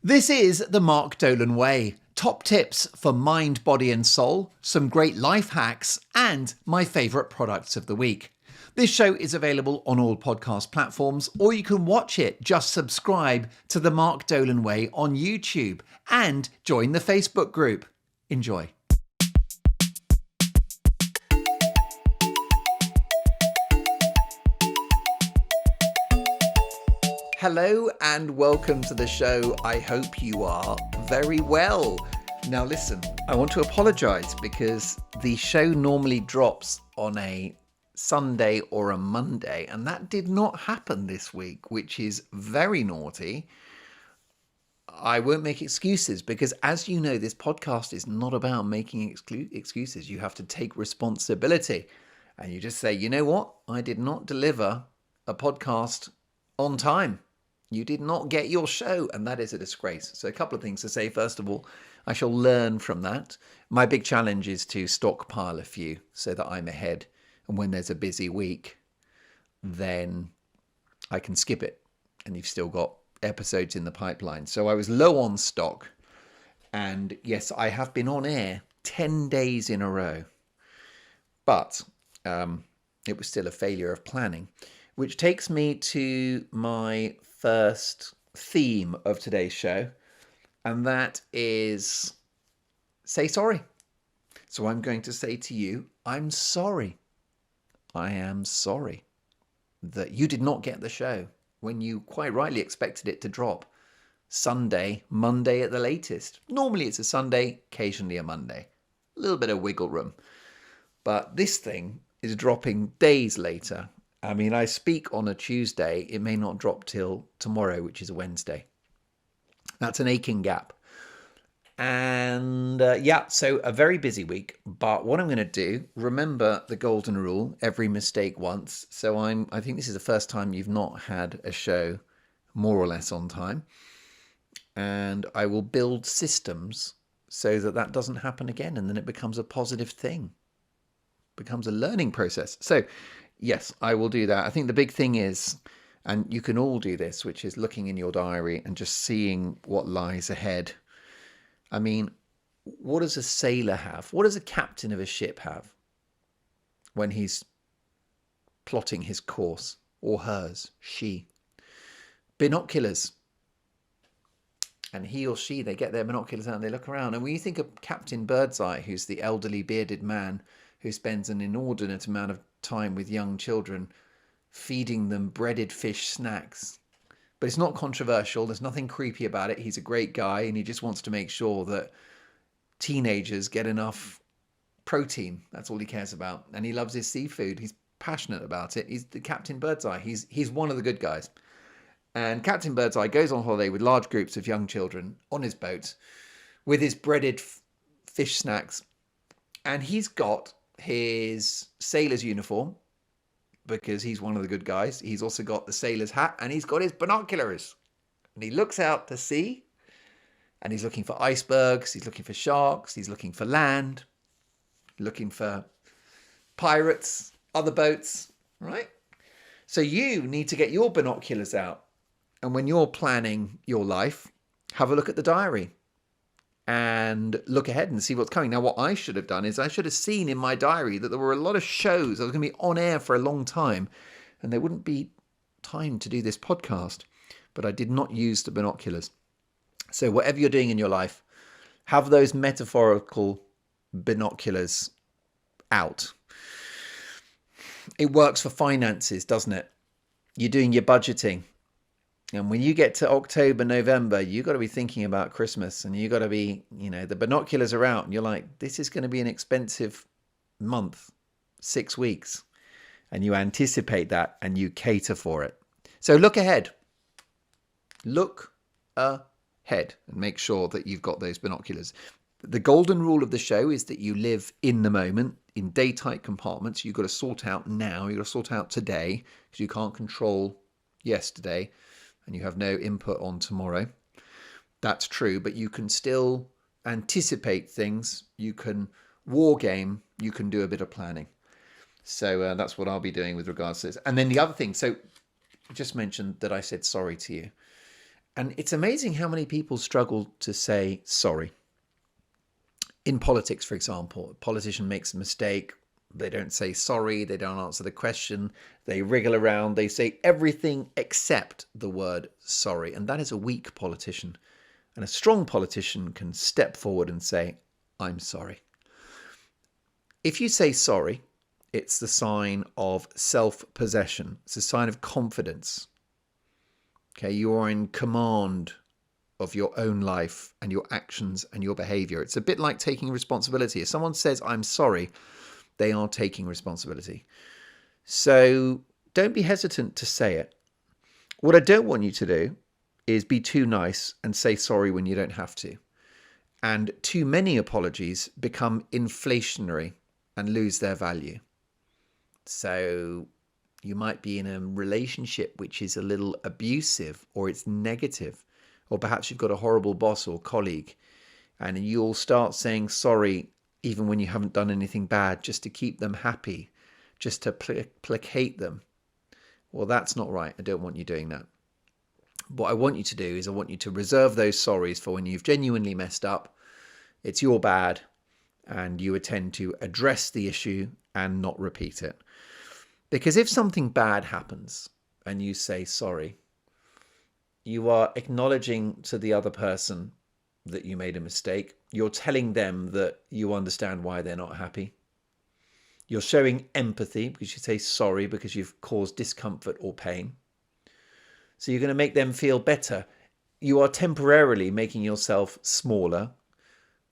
This is the Mark Dolan Way. Top tips for mind, body, and soul, some great life hacks, and my favourite products of the week. This show is available on all podcast platforms, or you can watch it. Just subscribe to the Mark Dolan Way on YouTube and join the Facebook group. Enjoy. Hello and welcome to the show. I hope you are very well. Now listen, I want to apologise because the show normally drops on a Sunday or a Monday, and that did not happen this week, which is very naughty. I won't make excuses because, as you know, this podcast is not about making excuses. You have to take responsibility and you just say, you know what? I did not deliver a podcast on time. You did not get your show, and that is a disgrace. So a couple of things to say. First of all, I shall learn from that. My big challenge is to stockpile a few so that I'm ahead. And when there's a busy week, then I can skip it. And you've still got episodes in the pipeline. So I was low on stock. And yes, I have been on air 10 days in a row. But it was still a failure of planning. Which takes me to my first theme of today's show, and that is say sorry. So I'm going to say to you, I'm sorry. I am sorry that you did not get the show when you quite rightly expected it to drop Sunday, Monday at the latest. Normally it's a Sunday, occasionally a Monday. A little bit of wiggle room. But this thing is dropping days later. I mean, I speak on a Tuesday. It may not drop till tomorrow, which is a Wednesday. That's an aching gap. And so a very busy week. But what I'm going to do, remember the golden rule, every mistake once. So I think this is the first time you've not had a show more or less on time. And I will build systems so that doesn't happen again. And then it becomes a positive thing. Becomes a learning process. So yes, I will do that. I think the big thing is, and you can all do this, which is looking in your diary and just seeing what lies ahead. I mean, what does a sailor have? What does a captain of a ship have when he's plotting his course, or hers, she? Binoculars. And he or she, they get their binoculars out and they look around. And when you think of Captain Birdseye, who's the elderly bearded man who spends an inordinate amount of time with young children, feeding them breaded fish snacks. But it's not controversial. There's nothing creepy about it. He's a great guy and he just wants to make sure that teenagers get enough protein. That's all he cares about. And he loves his seafood. He's passionate about it. He's the Captain Birdseye. He's one of the good guys. And Captain Birdseye goes on holiday with large groups of young children on his boat with his breaded fish snacks. And he's got his sailor's uniform because he's one of the good guys. He's also got the sailor's hat and he's got his binoculars. And he looks out to sea and he's looking for icebergs. He's looking for sharks. He's looking for land, looking for pirates, other boats, right? So you need to get your binoculars out. And when you're planning your life, have a look at the diary and look ahead and see what's coming. Now, what I should have done is I should have seen in my diary that there were a lot of shows. I was going to be on air for a long time and there wouldn't be time to do this podcast. But I did not use the binoculars. So whatever you're doing in your life, have those metaphorical binoculars out. It works for finances, doesn't it? You're doing your budgeting. And when you get to October, November, you got to be thinking about Christmas and you got to be, the binoculars are out and you're like, this is going to be an expensive month, 6 weeks. And you anticipate that and you cater for it. So look ahead. Look ahead and make sure that you've got those binoculars. The golden rule of the show is that you live in the moment, in day-tight compartments. You've got to sort out now. You've got to sort out today because you can't control yesterday. And you have no input on tomorrow. That's true, but you can still anticipate things. You can war game. You can do a bit of planning. So that's what I'll be doing with regards to this. And then the other thing, so I just mentioned that I said sorry to you. And it's amazing how many people struggle to say sorry. In politics, for example, a politician makes a mistake. They don't say sorry. They don't answer the question. They wriggle around. They say everything except the word sorry. And that is a weak politician. And a strong politician can step forward and say, I'm sorry. If you say sorry, it's the sign of self-possession. It's a sign of confidence. Okay, you're in command of your own life and your actions and your behavior. It's a bit like taking responsibility. If someone says, I'm sorry, they are taking responsibility. So don't be hesitant to say it. What I don't want you to do is be too nice and say sorry when you don't have to. And too many apologies become inflationary and lose their value. So you might be in a relationship which is a little abusive, or it's negative, or perhaps you've got a horrible boss or colleague, and you'll start saying sorry even when you haven't done anything bad, just to keep them happy, just to placate them. Well, that's not right. I don't want you doing that. What I want you to do is I want you to reserve those sorries for when you've genuinely messed up. It's your bad, and you intend to address the issue and not repeat it. Because if something bad happens and you say sorry, you are acknowledging to the other person that you made a mistake. You're telling them that you understand why they're not happy. You're showing empathy because you say sorry because you've caused discomfort or pain. So you're going to make them feel better. You are temporarily making yourself smaller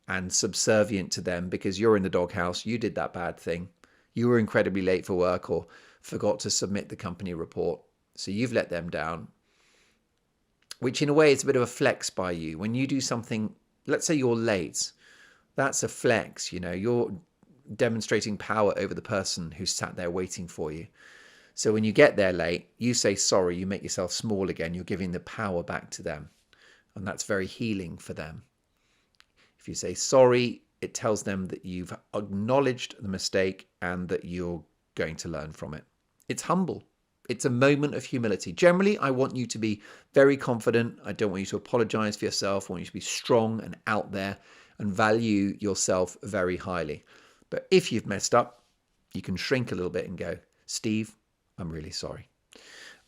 and subservient to them because you're in the doghouse. You did that bad thing. You were incredibly late for work or forgot to submit the company report. So you've let them down, which in a way is a bit of a flex by you. When you do something, let's say you're late, that's a flex. You know, you're demonstrating power over the person who's sat there waiting for you. So when you get there late, you say sorry, you make yourself small again, you're giving the power back to them. And that's very healing for them. If you say sorry, it tells them that you've acknowledged the mistake and that you're going to learn from it. It's humble. It's a moment of humility. Generally, I want you to be very confident. I don't want you to apologize for yourself. I want you to be strong and out there and value yourself very highly. But if you've messed up, you can shrink a little bit and go, Steve, I'm really sorry.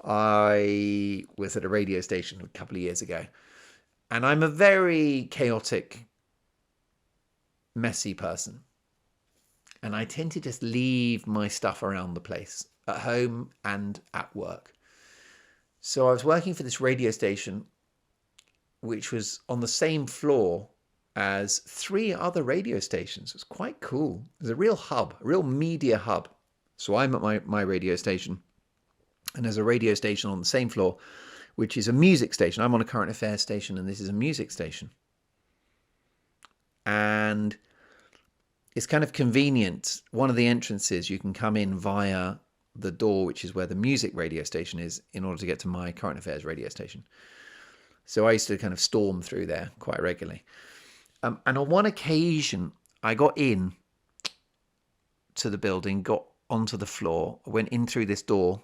I was at a radio station a couple of years ago, and I'm a very chaotic, messy person. And I tend to just leave my stuff around the place, at home and at work. So I was working for this radio station, which was on the same floor as 3 other radio stations. It was quite cool. It was a real hub, a real media hub. So I'm at my radio station, and there's a radio station on the same floor, which is a music station. I'm on a current affairs station, and this is a music station. And it's kind of convenient. One of the entrances, you can come in via the door, which is where the music radio station is, in order to get to my current affairs radio station. So I used to kind of storm through there quite regularly. And on one occasion, I got in to the building, got onto the floor, went in through this door,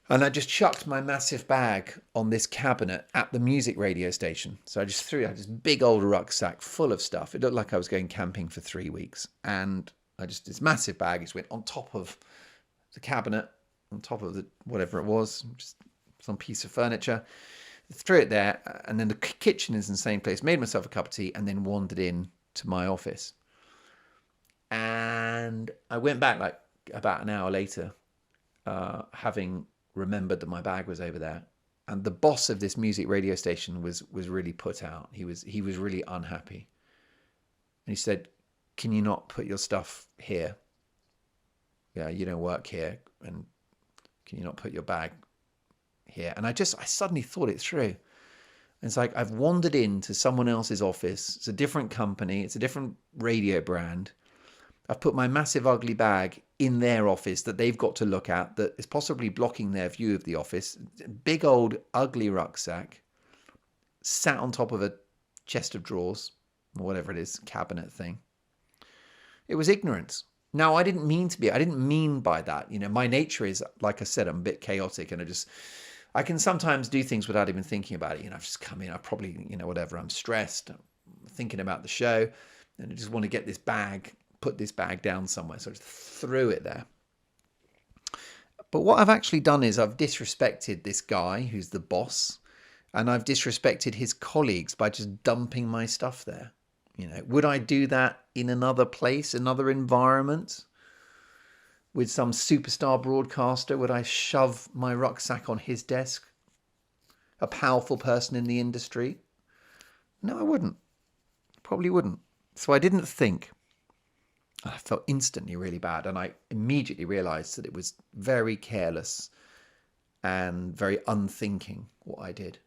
and I just chucked my massive bag on this cabinet at the music radio station. So I just threw out this big old rucksack full of stuff. It looked like I was going camping for 3 weeks. And this massive bag just went on top of the cabinet, on top of whatever it was, just some piece of furniture. Threw it there, and then the kitchen is in the same place. Made myself a cup of tea, and then wandered in to my office. And I went back like about an hour later, having remembered that my bag was over there. And the boss of this music radio station was really put out. He was really unhappy. And he said, "Can you not put your stuff here? Yeah, you don't work here, and can you not put your bag here?" And I suddenly thought it through. It's like I've wandered into someone else's office. It's a different company. It's a different radio brand. I've put my massive ugly bag in their office that they've got to look at, that is possibly blocking their view of the office. Big old ugly rucksack sat on top of a chest of drawers, or whatever it is, cabinet thing. It was ignorance. Now, I didn't mean by that, my nature is, like I said, I'm a bit chaotic, and I just I can sometimes do things without even thinking about it. I've just come in, I probably, whatever, I'm stressed, I'm thinking about the show, and I just want to get this bag, put this bag down somewhere. So I just threw it there. But what I've actually done is I've disrespected this guy who's the boss, and I've disrespected his colleagues by just dumping my stuff there. Would I do that in another place, another environment? With some superstar broadcaster, would I shove my rucksack on his desk? A powerful person in the industry? No, I wouldn't. Probably wouldn't. So I didn't think. I felt instantly really bad, and I immediately realized that it was very careless and very unthinking what I did.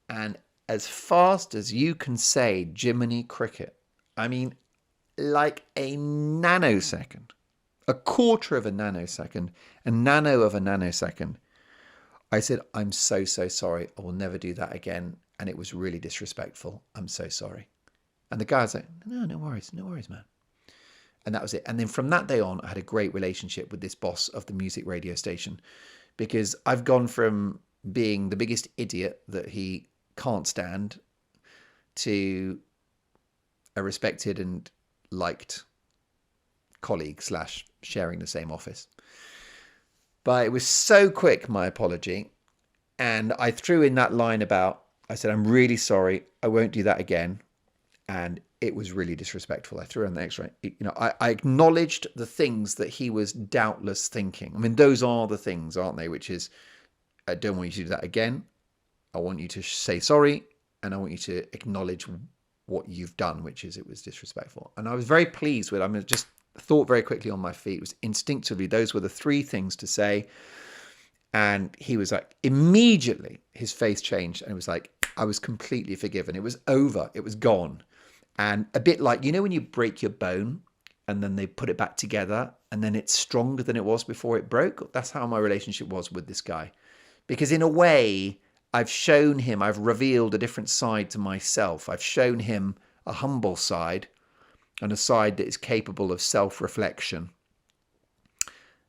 And as fast as you can say Jiminy Cricket, I mean, like a nanosecond, a quarter of a nanosecond, a nano of a nanosecond, I said, I'm so, so sorry. I will never do that again. And it was really disrespectful. I'm so sorry. And the guy was like, no worries, man. And that was it. And then from that day on, I had a great relationship with this boss of the music radio station, because I've gone from being the biggest idiot that he can't stand to a respected and liked colleague / sharing the same office. But it was so quick, my apology. And I threw in that line I said, I'm really sorry. I won't do that again. And it was really disrespectful. I threw in the extra. I acknowledged the things that he was doubtless thinking. I mean, those are the things, aren't they? Which is, I don't want you to do that again. I want you to say sorry. And I want you to acknowledge what you've done, which is it was disrespectful. And I was very pleased with it. I mean, just thought very quickly on my feet. It was instinctively, those were the 3 things to say. And he was like, immediately his face changed. And it was like, I was completely forgiven. It was over. It was gone. And a bit like, when you break your bone and then they put it back together and then it's stronger than it was before it broke. That's how my relationship was with this guy. Because in a way, I've shown him, I've revealed a different side to myself. I've shown him a humble side and a side that is capable of self-reflection.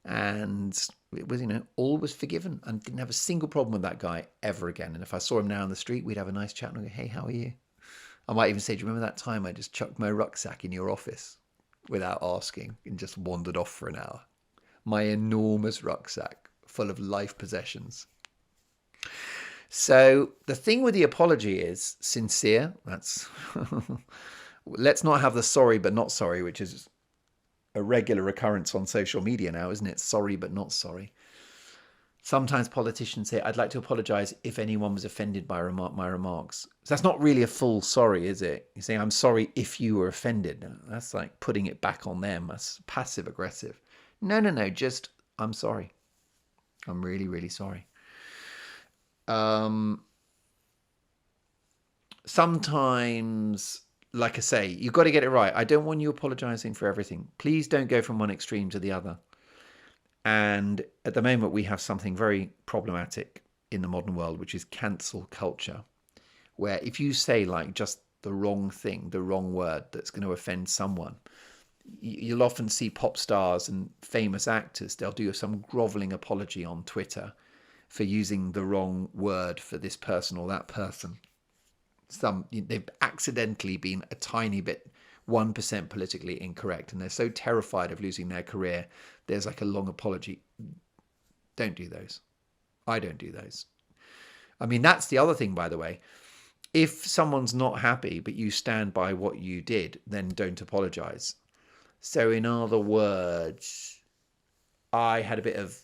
And it was, all was forgiven, and didn't have a single problem with that guy ever again. And if I saw him now on the street, we'd have a nice chat and I'd go, hey, how are you? I might even say, do you remember that time I just chucked my rucksack in your office without asking and just wandered off for an hour? My enormous rucksack full of life possessions. So the thing with the apology is sincere. That's let's not have the sorry but not sorry, which is a regular occurrence on social media now, isn't it? Sorry but not sorry. Sometimes politicians say, I'd like to apologize if anyone was offended by my remarks. So that's not really a full sorry, is it? You're saying, I'm sorry if you were offended. That's like putting it back on them. That's passive aggressive. No. Just, I'm sorry. I'm really, really sorry. Sometimes, like I say, you've got to get it right. I don't want you apologizing for everything. Please don't go from one extreme to the other. And at the moment, we have something very problematic in the modern world, which is cancel culture, where if you say like just the wrong thing, the wrong word that's going to offend someone, you'll often see pop stars and famous actors, they'll do some groveling apology on Twitter for using the wrong word for this person or that person. They've accidentally been a tiny bit 1% politically incorrect, and they're so terrified of losing their career, there's like a long apology. Don't do those. I don't do those. I mean, that's the other thing, by the way. If someone's not happy, but you stand by what you did, then don't apologize. So in other words, I had a bit of,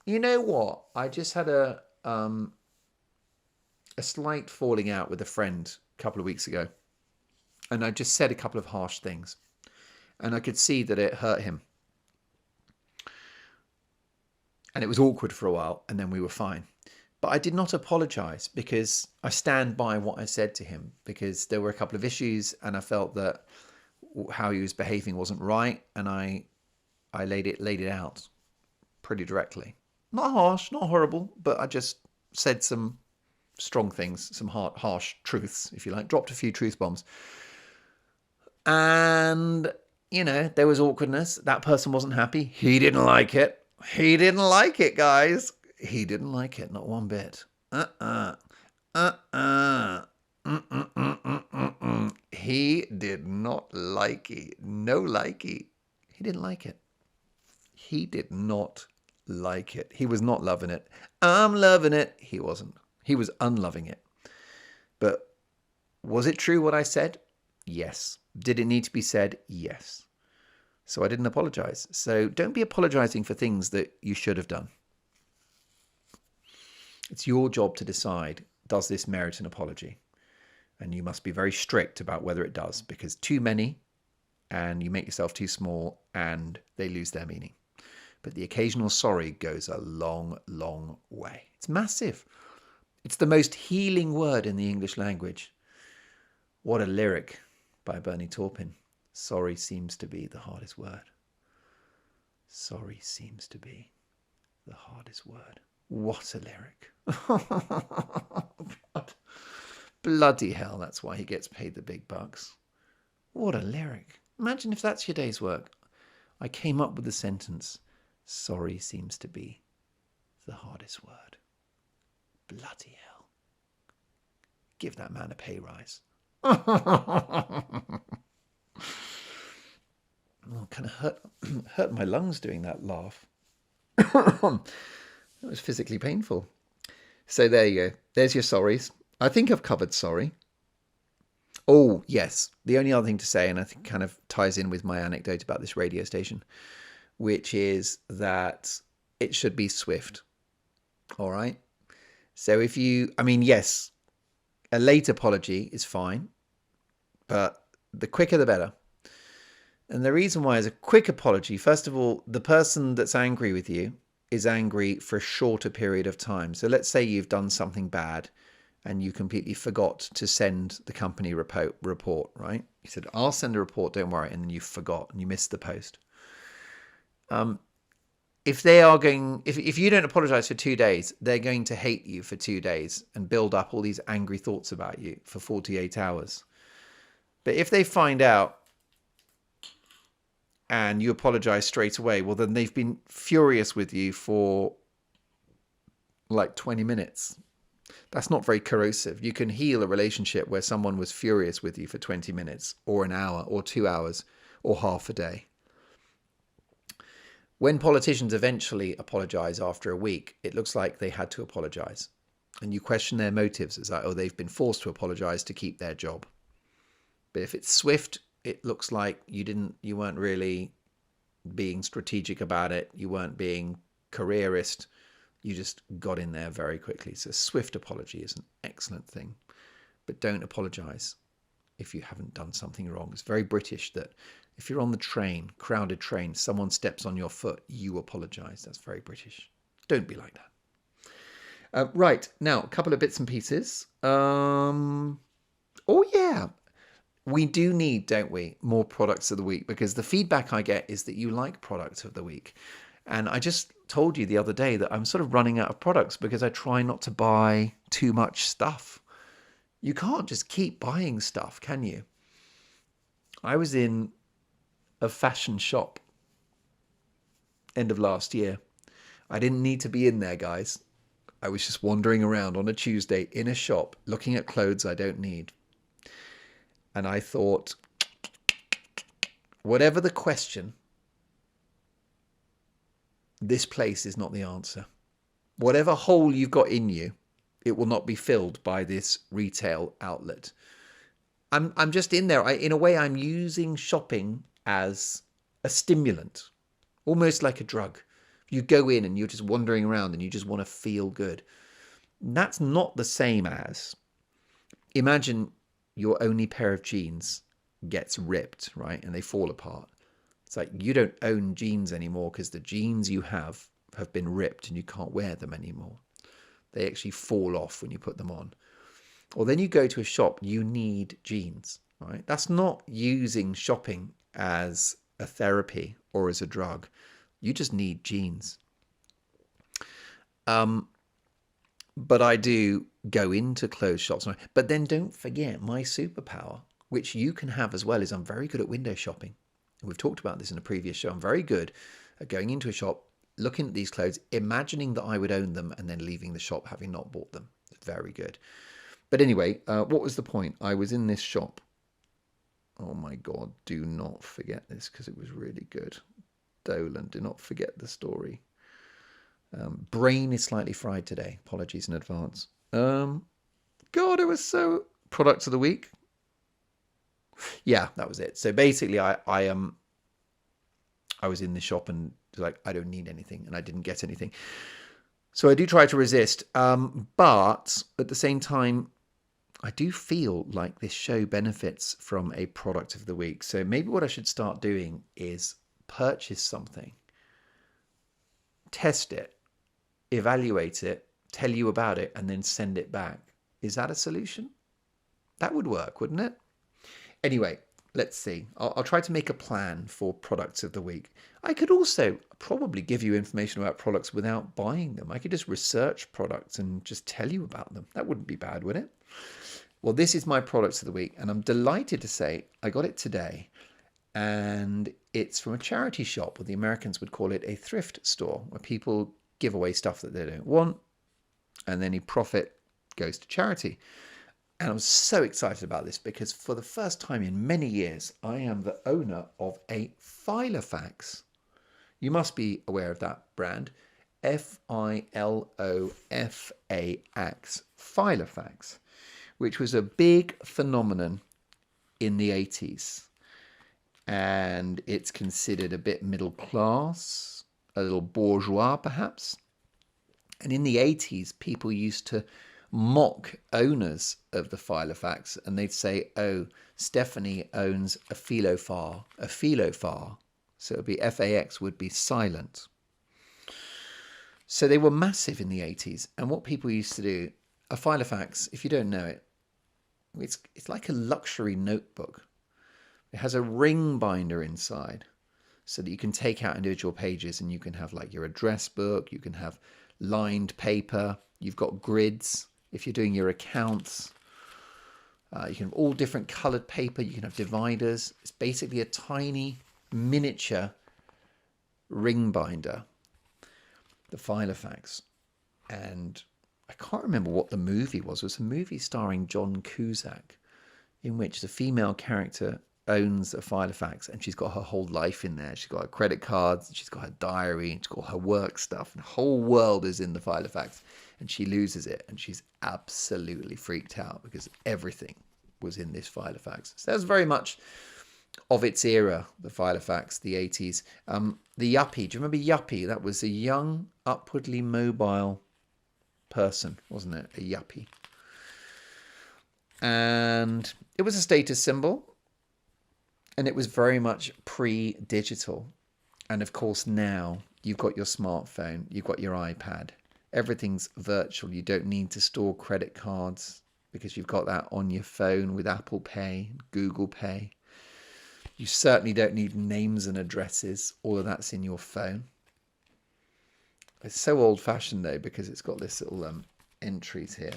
you know what? I just had a slight falling out with a friend a couple of weeks ago. And I just said a couple of harsh things. And I could see that it hurt him. And it was awkward for a while, and then we were fine. But I did not apologize because I stand by what I said to him, because there were a couple of issues and I felt that how he was behaving wasn't right, and I laid it out pretty directly. Not harsh, not horrible, but I just said some strong things, some harsh truths, if you like, dropped a few truth bombs. And, there was awkwardness. That person wasn't happy. He didn't like it. He didn't like it, guys. He didn't like it, not one bit. Uh-uh. Uh-uh. Mm-mm-mm-mm-mm-mm. He did not like it. No likey. He didn't like it. He did not like it. He was not loving it. I'm loving it. He wasn't. He was unloving it. But was it true what I said? Yes. Did it need to be said? Yes. So I didn't apologize. So don't be apologizing for things that you should have done. It's your job to decide, does this merit an apology? And you must be very strict about whether it does, because too many and you make yourself too small and they lose their meaning. But the occasional sorry goes a long, long way. It's massive. It's the most healing word in the English language. What a lyric by Bernie Taupin. Sorry seems to be the hardest word. Sorry seems to be the hardest word. What a lyric. Bloody hell, that's why he gets paid the big bucks. What a lyric. Imagine if that's your day's work. I came up with the sentence, sorry seems to be the hardest word. Bloody hell. Give that man a pay rise. Oh, kind of hurt my lungs doing that laugh. That was physically painful. So there you go. There's your sorries. I think I've covered sorry. Oh, yes. The only other thing to say, and I think kind of ties in with my anecdote about this radio station, which is that it should be swift. All right. So if you, I mean, yes, a late apology is fine, but the quicker the better. And the reason why is a quick apology. First of all, the person that's angry with you is angry for a shorter period of time. So let's say you've done something bad and you completely forgot to send the company report, right? You said, I'll send a report, don't worry. And then you forgot and you missed the post. If they are going, if you don't apologize for 2 days, they're going to hate you for 2 days and build up all these angry thoughts about you for 48 hours. But if they find out and you apologize straight away, well, then they've been furious with you for like 20 minutes. That's not very corrosive. You can heal a relationship where someone was furious with you for 20 minutes or an hour or 2 hours or half a day. When politicians eventually apologize after a week, it looks like they had to apologize. And you question their motives. It's like, oh, they've been forced to apologize to keep their job. But if it's swift, it looks like you weren't really being strategic about it. You weren't being careerist. You just got in there very quickly. So swift apology is an excellent thing. But don't apologize if you haven't done something wrong. It's very British that if you're on the train, crowded train, someone steps on your foot, you apologize. That's very British. Don't be like that. Right. Now, a couple of bits and pieces. Oh, yeah. We do need, don't we, more products of the week, because the feedback I get is that you like products of the week. And I just told you the other day that I'm sort of running out of products because I try not to buy too much stuff. You can't just keep buying stuff, can you? I was in a fashion shop end of last year. I didn't need to be in there, guys. I was just wandering around on a Tuesday in a shop looking at clothes I don't need. And I thought, whatever the question, this place is not the answer. Whatever hole you've got in you, it will not be filled by this retail outlet. I'm just in there. In a way, I'm using shopping as a stimulant, almost like a drug. You go in and you're just wandering around and you just want to feel good. That's not the same as, imagine your only pair of jeans gets ripped, right? And they fall apart. It's like you don't own jeans anymore because the jeans you have been ripped and you can't wear them anymore. They actually fall off when you put them on. Or then you go to a shop, you need jeans, right? That's not using shopping as a therapy or as a drug. You just need jeans. But I do go into clothes shops. But then don't forget my superpower, which you can have as well, is I'm very good at window shopping. We've talked about this in a previous show. I'm very good at going into a shop, looking at these clothes, imagining that I would own them, and then leaving the shop having not bought them. Very good. But anyway, what was the point? I was in this shop. Oh my God, do not forget this because it was really good. Dolan, do not forget the story. Brain is slightly fried today. Apologies in advance. God, it was so... Products of the week. Yeah, that was it. So basically, I was in the shop and like, I don't need anything, and I didn't get anything. So I do try to resist. But at the same time, I do feel like this show benefits from a product of the week. So maybe what I should start doing is purchase something, test it, evaluate it, tell you about it, and then send it back. Is that a solution? That would work, wouldn't it? Anyway, let's see. I'll try to make a plan for products of the week. I could also probably give you information about products without buying them. I could just research products and just tell you about them. That wouldn't be bad, would it? Well, this is my products of the week, and I'm delighted to say I got it today. And it's from a charity shop, or the Americans would call it a thrift store, where people give away stuff that they don't want, and any profit goes to charity. And I'm so excited about this because for the first time in many years, I am the owner of a Filofax. You must be aware of that brand. Filofax, Filofax, which was a big phenomenon in the 80s. And it's considered a bit middle class, a little bourgeois perhaps. And in the 80s, people used to mock owners of the Filofax, and they'd say, oh, Stephanie owns a Filofar, a Filofar. So it would be FAX would be silent. So they were massive in the 80s. And what people used to do, a Filofax, if you don't know it, it's like a luxury notebook. It has a ring binder inside so that you can take out individual pages, and you can have like your address book, you can have lined paper, you've got grids if you're doing your accounts. You can have all different coloured paper, you can have dividers. It's basically a tiny miniature ring binder, the Filofax. And I can't remember what the movie was. It was a movie starring John Cusack in which the female character owns a Filofax, and she's got her whole life in there. She's got her credit cards, she's got her diary, she's got her work stuff, and the whole world is in the Filofax, and she loses it, and she's absolutely freaked out because everything was in this Filofax. So that was very much of its era, the Filofax, the 80s. The Yuppie, do you remember Yuppie? That was a young, upwardly mobile person, wasn't it? A Yuppie. And it was a status symbol. And it was very much pre-digital. And of course, now you've got your smartphone, you've got your iPad. Everything's virtual. You don't need to store credit cards because you've got that on your phone with Apple Pay, Google Pay. You certainly don't need names and addresses. All of that's in your phone. It's so old-fashioned, though, because it's got this little entries here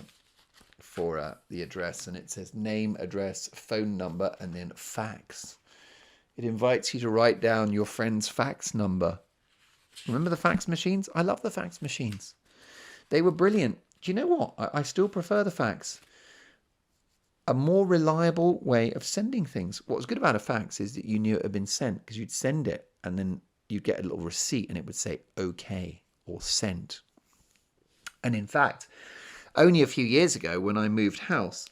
for the address. And it says name, address, phone number, and then fax. It invites you to write down your friend's fax number. Remember the fax machines? I love the fax machines. They were brilliant. Do you know what? I still prefer the fax. A more reliable way of sending things. What was good about a fax is that you knew it had been sent because you'd send it and then you'd get a little receipt and it would say okay or sent. And in fact, only a few years ago when I moved house,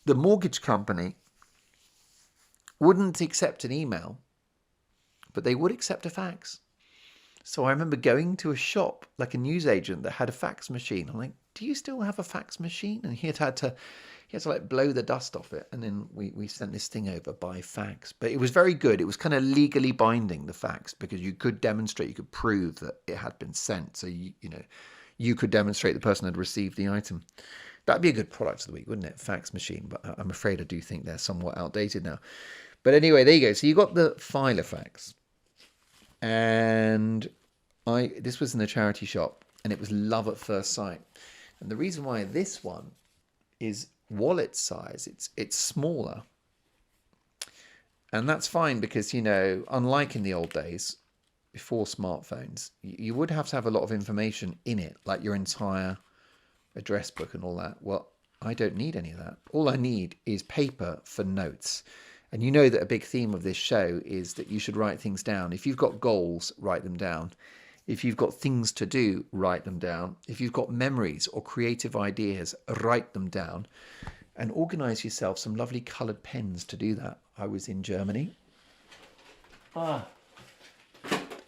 the mortgage company wouldn't accept an email, but they would accept a fax. So I remember going to a shop, like a newsagent that had a fax machine. I'm like, do you still have a fax machine? And he had to like blow the dust off it. And then we sent this thing over by fax. But it was very good. It was kind of legally binding, the fax, because you could demonstrate, you could prove that it had been sent. So, you could demonstrate the person had received the item. That'd be a good product of the week, wouldn't it? Fax machine. But I'm afraid I do think they're somewhat outdated now. But anyway, there you go. So you got the Filofax. And this was in the charity shop, and it was love at first sight. And the reason why this one is wallet size, it's smaller. And that's fine because, unlike in the old days, before smartphones, you would have to have a lot of information in it, like your entire address book and all that. Well, I don't need any of that. All I need is paper for notes. And you know that a big theme of this show is that you should write things down. If you've got goals, write them down. If you've got things to do, write them down. If you've got memories or creative ideas, write them down. And organise yourself some lovely coloured pens to do that. I was in Germany. I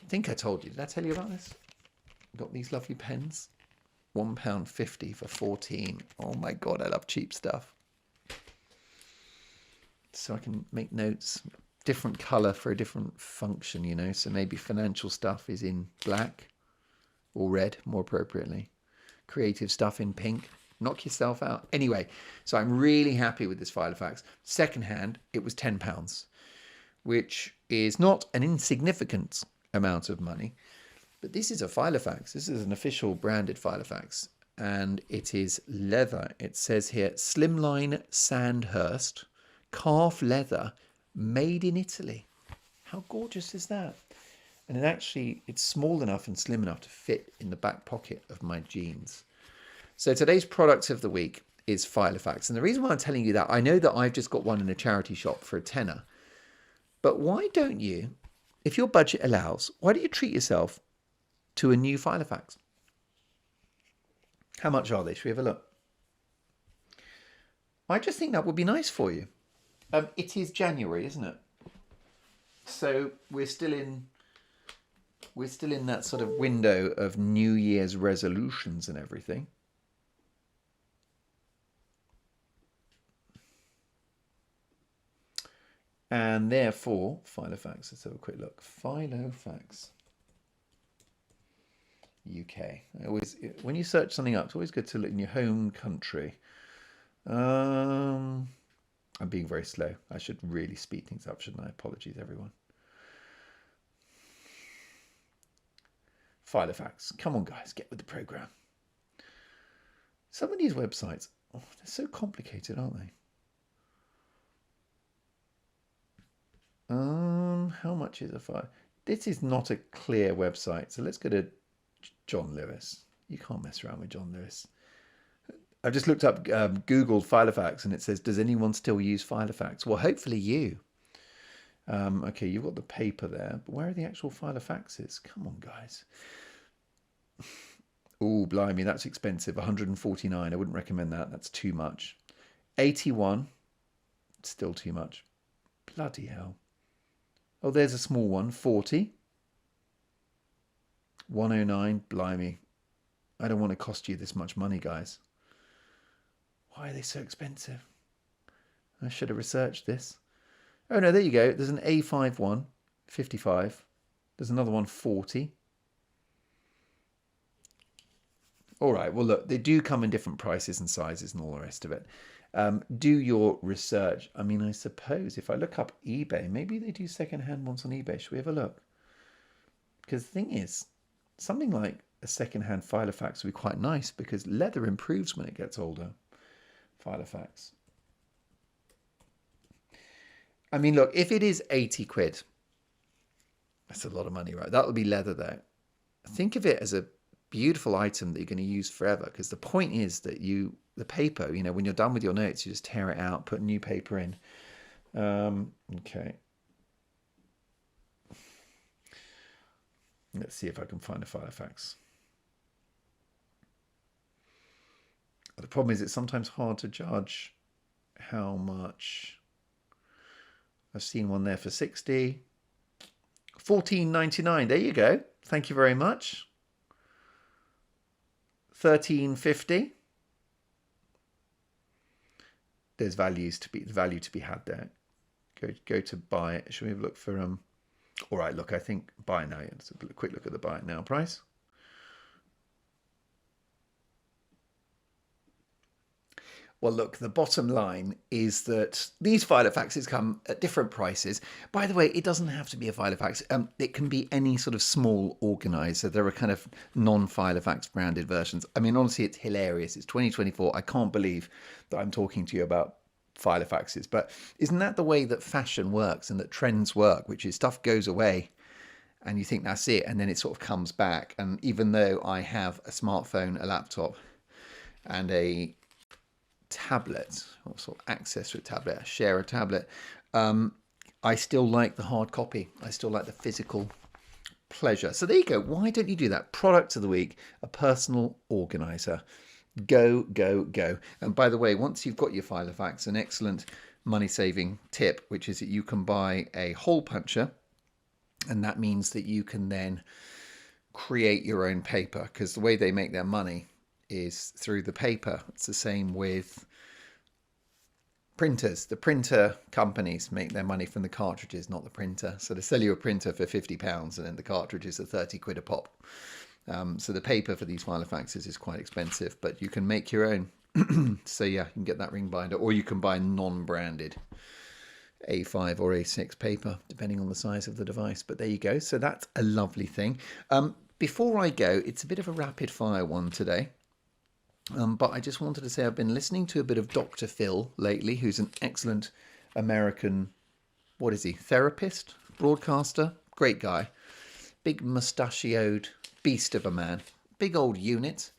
think I told you. Did I tell you about this? Got these lovely pens. £1.50 for 14. Oh my God, I love cheap stuff. So I can make notes, different colour for a different function, you know. So maybe financial stuff is in black or red, more appropriately. Creative stuff in pink. Knock yourself out. Anyway, so I'm really happy with this Filofax. Secondhand, it was £10, which is not an insignificant amount of money. But this is a Filofax. This is an official branded Filofax. And it is leather. It says here, Slimline Sandhurst. Calf leather, made in Italy. How gorgeous is that? And it's small enough and slim enough to fit in the back pocket of my jeans. So today's product of the week is Filofax. And the reason why I'm telling you that, I know that I've just got one in a charity shop for £10. But why don't you, if your budget allows, why don't you treat yourself to a new Filofax? How much are they? Should we have a look? I just think that would be nice for you. It is January, isn't it? So we're still in that sort of window of New Year's resolutions and everything. And therefore, Filofax, let's have a quick look. Filofax UK. When you search something up, it's always good to look in your home country. I'm being very slow. I should really speed things up, shouldn't I? Apologies, everyone. Filofax. Come on, guys, get with the program. Some of these websites, they're so complicated, aren't they? How much is a file? This is not a clear website, so let's go to John Lewis. You can't mess around with John Lewis. I've just looked up, Googled Filofax, and it says, does anyone still use Filofax? Well, hopefully you. Okay, you've got the paper there, but where are the actual Filofaxes? Come on, guys. Oh, blimey, that's expensive. 149. I wouldn't recommend that. That's too much. 81. Still too much. Bloody hell. Oh, there's a small one. 40. 109. Blimey. I don't want to cost you this much money, guys. Why are they so expensive? I should have researched this. Oh, no, there you go. There's an A5 one, 55. There's another one, 40. All right, well, look, they do come in different prices and sizes and all the rest of it. Do your research. I mean, I suppose if I look up eBay, maybe they do second-hand ones on eBay. Should we have a look? Because the thing is, something like a second-hand Filofax would be quite nice because leather improves when it gets older. Filofax. I mean, look, if it is 80 quid, that's a lot of money, right? That would be leather, though. Think of it as a beautiful item that you're going to use forever, because the point is that the paper, you know, when you're done with your notes, you just tear it out, put new paper in. Okay. Let's see if I can find a Filofax. The problem is it's sometimes hard to judge how much. I've seen one there for 60. 14.99. There you go. Thank you very much. 13.50. There's value to be had there. Go to buy it. Should we have a look for all right, look, I think buy now. Let's have a quick look at the buy it now price. Well, look, the bottom line is that these Filofaxes come at different prices. By the way, it doesn't have to be a Filofax. It can be any sort of small organizer. There are kind of non-Filofax branded versions. I mean, honestly, it's hilarious. It's 2024. I can't believe that I'm talking to you about Filofaxes. But isn't that the way that fashion works and that trends work, which is stuff goes away and you think that's it, and then it sort of comes back. And even though I have a smartphone, a laptop, and a tablet, or sort of access to a tablet, share a tablet, I still like the hard copy. I still like the physical pleasure. So there you go. Why don't you do that? Product of the week, a personal organizer. Go, go, go. And by the way, once you've got your Filofax, an excellent money-saving tip, which is that you can buy a hole puncher, and that means that you can then create your own paper, because the way they make their money is through the paper. It's the same with printers. The printer companies make their money from the cartridges, not the printer. So they sell you a printer for £50 and then the cartridges are 30 quid a pop. So the paper for these Filofaxes is quite expensive, but you can make your own. So yeah, you can get that ring binder, or you can buy non-branded A5 or A6 paper, depending on the size of the device. But there you go. So that's a lovely thing. Before I go, it's a bit of a rapid fire one today. But I just wanted to say I've been listening to a bit of Dr. Phil lately, who's an excellent American, what is he, therapist, broadcaster, great guy, big mustachioed beast of a man, big old unit,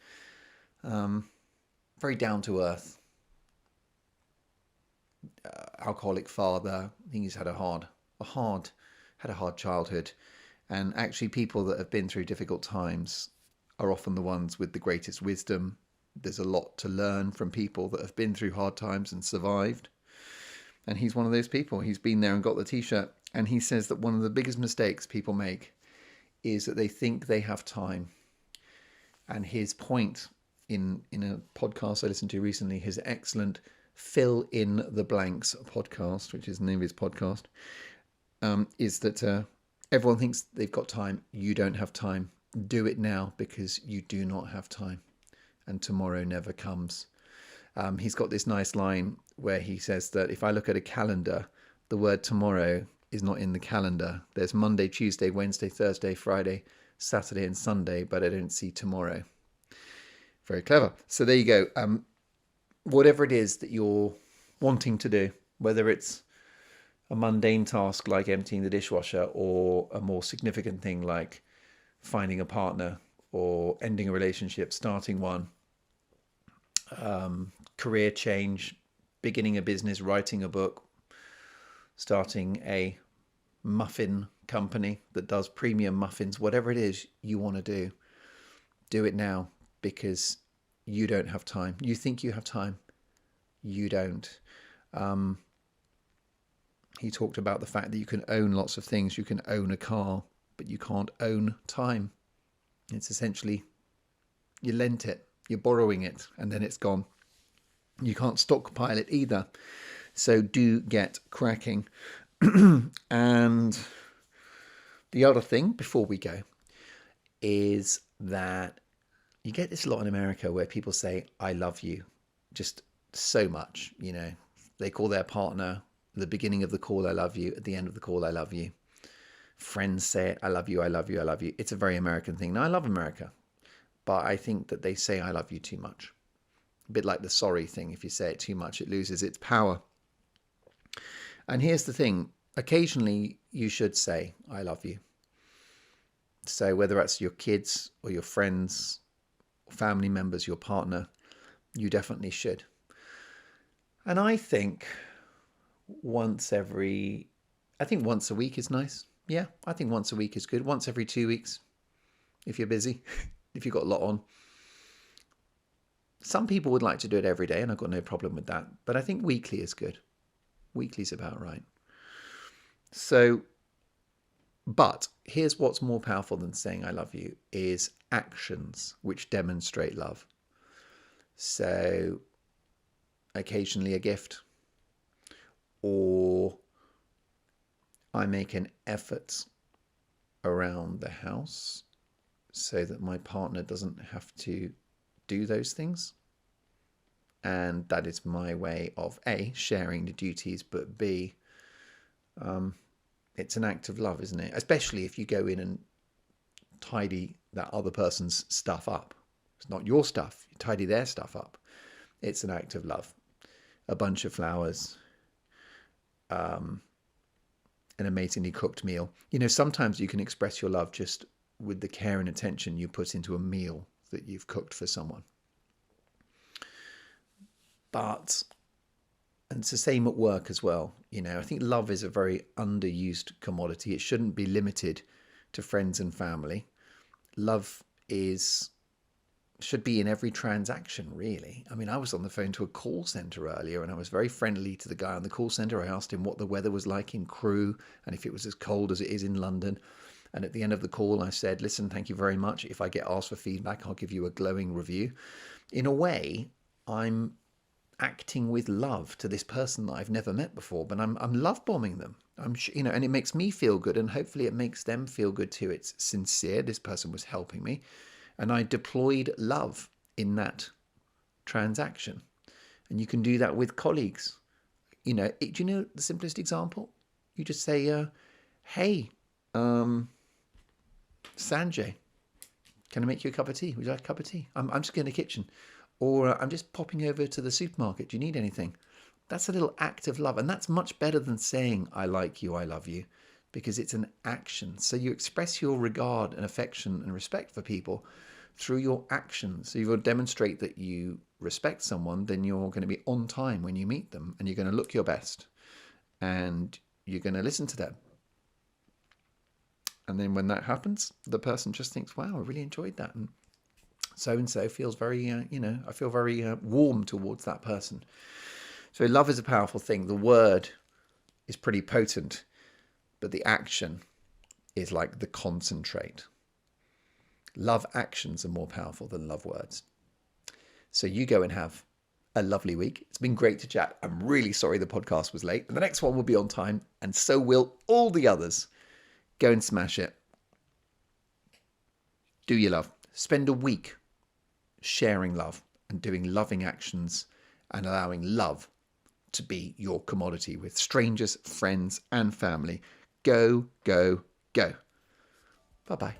very down to earth, alcoholic father. I think he's had a hard childhood, and actually people that have been through difficult times are often the ones with the greatest wisdom. There's a lot to learn from people that have been through hard times and survived. And he's one of those people. He's been there and got the t-shirt. And he says that one of the biggest mistakes people make is that they think they have time. And his point in a podcast I listened to recently, his excellent Fill in the Blanks podcast, which is the name of his podcast, is that everyone thinks they've got time. You don't have time. Do it now, because you do not have time. And tomorrow never comes. He's got this nice line where he says that if I look at a calendar, the word tomorrow is not in the calendar. There's Monday, Tuesday, Wednesday, Thursday, Friday, Saturday and Sunday, but I don't see tomorrow. Very clever. So there you go. Whatever it is that you're wanting to do, whether it's a mundane task like emptying the dishwasher, or a more significant thing like finding a partner, or ending a relationship, starting one, career change, beginning a business, writing a book, starting a muffin company that does premium muffins, whatever it is you want to do it now, because you don't have time. You think you have time. You don't. He talked about the fact that you can own lots of things. You can own a car, but you can't own time. It's essentially, you lent it, you're borrowing it, and then it's gone. You can't stockpile it either. So do get cracking. And the other thing before we go is that you get this a lot in America where people say, I love you, just so much. You know, they call their partner at the beginning of the call, I love you. At the end of the call, I love you. Friends say it, I love you, I love you, I love you. It's a very American thing. Now, I love America, but I think that they say I love you too much. A bit like the sorry thing. If you say it too much, it loses its power. And here's the thing. Occasionally, you should say, I love you. So whether that's your kids or your friends, or family members, your partner, you definitely should. And I think once a week is nice. Yeah, I think once a week is good. Once every 2 weeks, if you're busy, if you've got a lot on. Some people would like to do it every day, and I've got no problem with that. But I think weekly is good. Weekly's about right. So, but here's what's more powerful than saying I love you is actions which demonstrate love. So, occasionally a gift, or I make an effort around the house so that my partner doesn't have to do those things. And that is my way of A, sharing the duties, but B, it's an act of love, isn't it? Especially if you go in and tidy that other person's stuff up. It's not your stuff. You tidy their stuff up. It's an act of love. A bunch of flowers, an amazingly cooked meal. You know, sometimes you can express your love just with the care and attention you put into a meal that you've cooked for someone. But, and it's the same at work as well. You know, I think love is a very underused commodity. It shouldn't be limited to friends and family. Love is should be in every transaction, really. I mean, I was on the phone to a call center earlier and I was very friendly to the guy on the call center. I asked him what the weather was like in Crewe and if it was as cold as it is in London. And at the end of the call, I said, listen, thank you very much. If I get asked for feedback, I'll give you a glowing review. In a way, I'm acting with love to this person that I've never met before, but I'm love bombing them. And it makes me feel good, and hopefully it makes them feel good too. It's sincere. This person was helping me, and I deployed love in that transaction. And you can do that with colleagues. Do you know the simplest example? You just say, "Hey, Sanjay, can I make you a cup of tea? Would you like a cup of tea? I'm just going to the kitchen." Or I'm just popping over to the supermarket. Do you need anything? That's a little act of love. And that's much better than saying, I like you, I love you, because it's an action. So you express your regard and affection and respect for people through your actions. So you'll demonstrate that you respect someone, then you're going to be on time when you meet them and you're going to look your best and you're going to listen to them. And then when that happens, the person just thinks, wow, I really enjoyed that. And so feels very, I feel very warm towards that person. So love is a powerful thing. The word is pretty potent, but the action is like the concentrate. Love actions are more powerful than love words. So you go and have a lovely week. It's been great to chat. I'm really sorry the podcast was late. And the next one will be on time, and so will all the others. Go and smash it. Do your love. Spend a week sharing love and doing loving actions and allowing love to be your commodity with strangers, friends, and family. Go, go, go. Bye-bye.